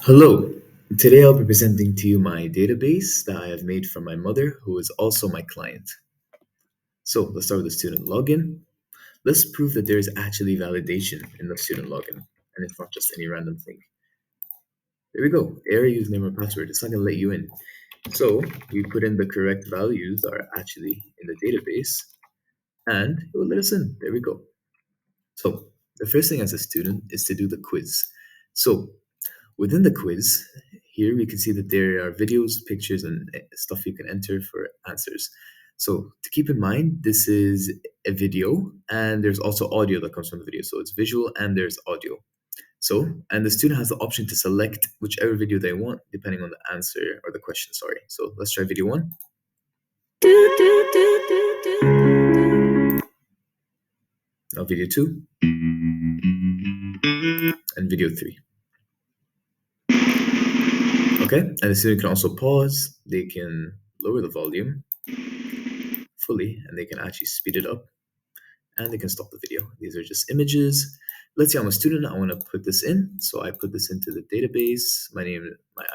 Hello. Today I'll be presenting to you my database that I have made for my mother, who is also my client. So let's start with the student login. Let's prove that there is actually validation in the student login, and it's not just any random thing. There we go. Error username or password. It's not going to let you in. So we put in the correct values that are actually in the database, and it will let us in. There we go. So the first thing as a student is to do the quiz. So within the quiz, here we can see that there are videos, pictures, and stuff you can enter for answers. So to keep in mind, this is a video, and there's also audio that comes from the video. So it's visual and there's audio. So, and the student has the option to select whichever video they want, depending on the answer or the question, sorry. So let's try video one. Now video two, and video three. Okay, and the student can also pause, they can lower the volume fully, and they can actually speed it up, and they can stop the video. These are just images. Let's say I'm a student, I want to put this in. So I put this into the database. My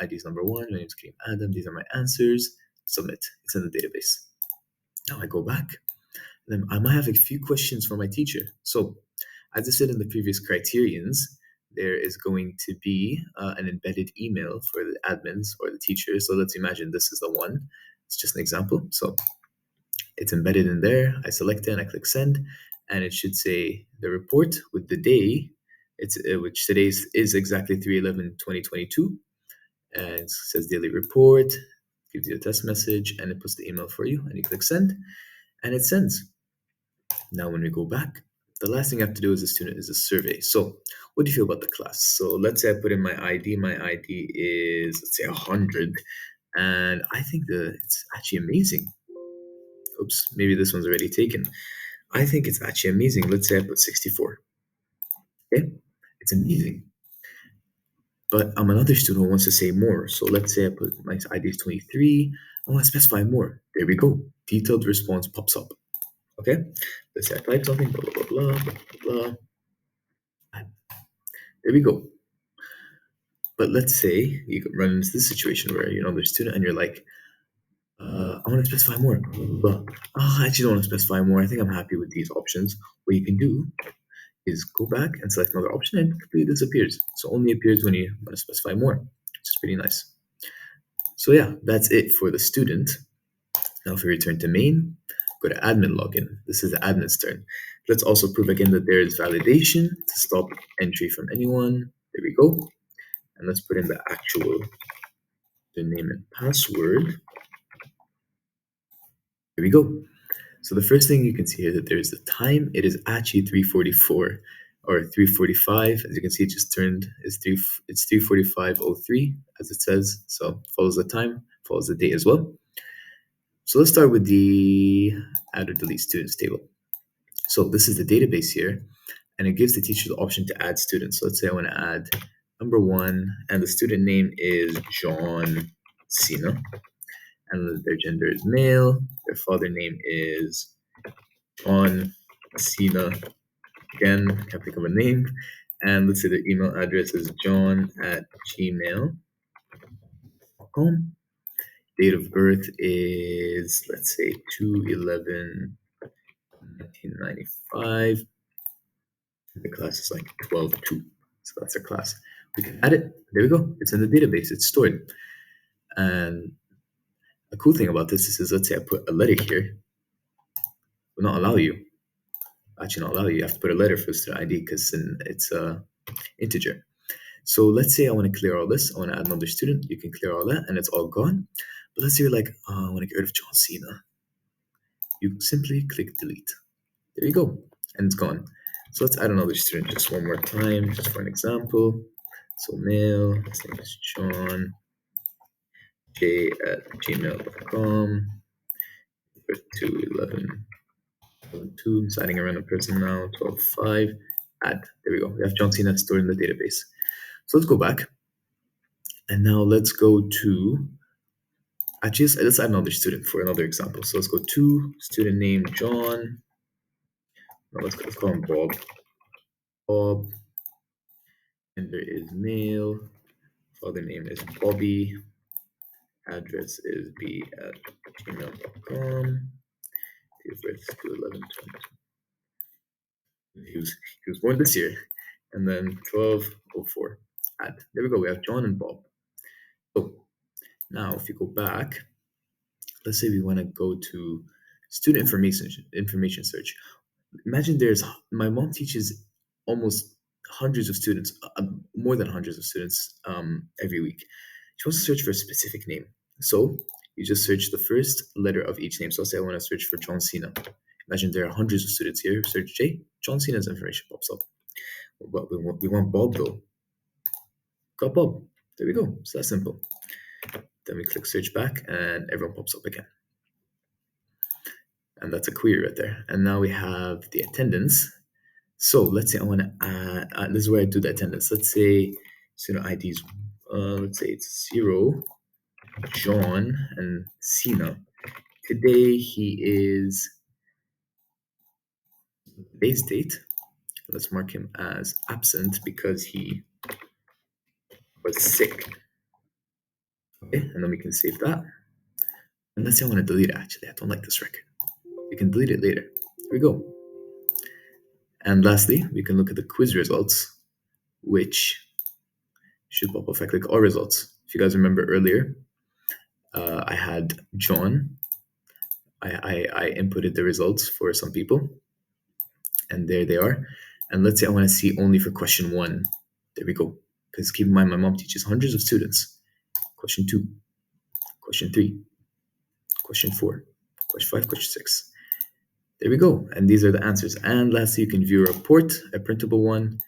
ID is number one, my name is Kareem Adam, these are my answers. Submit, it's in the database. Now I go back, then I might have a few questions for my teacher. So as I said in the previous criterions, there is going to be an embedded email for the admins or the teachers. So let's imagine this is the one. It's just an example. So it's embedded in there. I select it and I click send, and it should say the report with the day, which today is exactly 3/11/2022, and it says daily report, gives you a test message, and it puts the email for you, and you click send, and it sends. Now, when we go back, the last thing I have to do as a student is a survey. So, what do you feel about the class? So, let's say I put in my ID. My ID is, let's say, 100. And I think that it's actually amazing. Oops, maybe this one's already taken. I think it's actually amazing. Let's say I put 64. Okay, it's amazing. But I'm another student who wants to say more. So let's say I put my ID is 23. I want to specify more. There we go. Detailed response pops up. Okay, let's say I type something, blah, blah, blah, blah, blah, blah. There we go. But let's say you run into this situation where you're another student and you're like, I want to specify more. But I actually don't want to specify more. I think I'm happy with these options. What you can do is go back and select another option and it completely disappears. So only appears when you want to specify more, which is pretty nice. So yeah, that's it for the student. Now if we return to main, go to admin login. This is the admin's turn. Let's also prove again that there is validation to stop entry from anyone. There we go. And let's put in the actual name and password. Here we go. So the first thing you can see here that there's the time. It is actually 3:44 or 3:45. As you can see, it just turned. It's 3:45:03 as it says. So follows the time, follows the date as well. So let's start with the add or delete students table. So this is the database here, and it gives the teacher the option to add students. So let's say I want to add number one, and the student name is John Cena, and their gender is male. Their father name is John Cena. Again, I can't think of a name. And let's say their email address is john@gmail.com. Date of birth is, let's say, 2/11/1995. The class is like 12/2. So that's our class. We can add it. There we go. It's in the database. It's stored. And a cool thing about this is, let's say I put a letter here. It will not allow you. Actually, not allow you. You have to put a letter for student ID because it's a integer. So let's say I want to clear all this. I want to add another student. You can clear all that, and it's all gone. But let's say you're like, I want to get rid of John Cena. You simply click delete. There you go, and it's gone. So let's add another student just one more time, just for an example. So male, his name is John, j@gmail.com, 2/11. 2, deciding a random person now, 12/5, add. There we go. We have John Cena stored in the database. So let's go back. And now let's go to, actually, let's add another student for another example. So let's go to student name John. Now let's call him Bob. Bob. Gender is male. Father name is Bobby. Address is b@gmail.com. Date of birth 2/11/20. He was born this year. And then 1204. Add. There we go. We have John and Bob. So now if you go back, let's say we want to go to student information search. Imagine there's my mom teaches almost hundreds of students, more than hundreds of students every week. She wants to search for a specific name. So you just search the first letter of each name. So say I want to search for John Cena. Imagine there are hundreds of students here. Search J. John Cena's information pops up. But we want Bob though. Got Bob. There we go. It's that simple. Then we click search back and everyone pops up again. And that's a query right there. And now we have the attendance. So let's say I want to add, this is where I do the attendance. Let's say student IDs, let's say it's 0, John, and Cena. Today he is, today's date, let's mark him as absent because he was sick. Okay, and then we can save that. And let's say I want to delete it actually. I don't like this record. We can delete it later. Here we go. And lastly, we can look at the quiz results, which should pop up if I click all results. If you guys remember earlier, I had John. I inputted the results for some people, and there they are. And let's say I want to see only for question 1. There we go. Because keep in mind, my mom teaches hundreds of students. Question 2, question 3, question 4, question 5, question 6. There we go. And these are the answers. And lastly, you can view a report, a printable one,